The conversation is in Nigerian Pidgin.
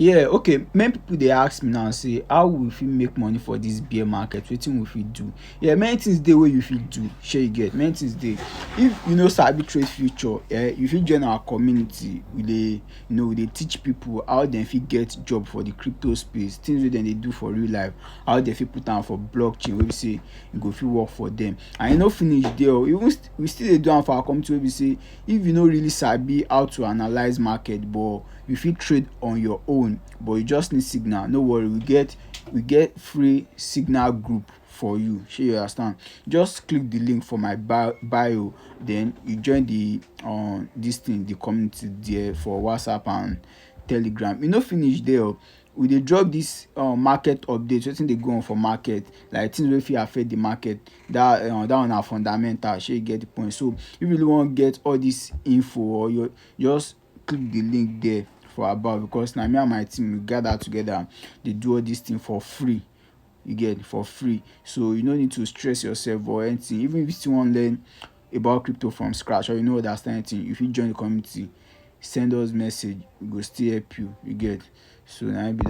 Yeah, okay. Many people they ask me now say how we fit make money for this bear market? Wetin we fit do? Yeah, many things dey wey you fit do. Shey you get many things dey. If you no sabi trade future, you fit join our community. We dey teach people how dem fit get job for the crypto space, things wey dem dey do for real life, how dem fit put am for blockchain wey be say e go fit work for dem. And e no finish there o. Even we still dey do am for our community wey be say if you no really sabi how to analyse market but you fit trade on your own but you just need signal, no worry, we get free signal group for you. Shey you understand? Just click the link for my bio, then you join the this thing, the community there for WhatsApp and Telegram. E no finish there o. We dey drop this market update, wetin dey go on for market, like things wey fit affect the market. That one na fundamental. Shey you get the point? So if you really wan get all this info, or you just click the link there for about, because na me and my team we gather together dey do all this thing for free. You get, for free. So you no need to stress yourself or anything. Even if you still wan learn about crypto from scratch, or you no understand anything, you fit join the community, send us message, we go still help you. You get? So na im be that.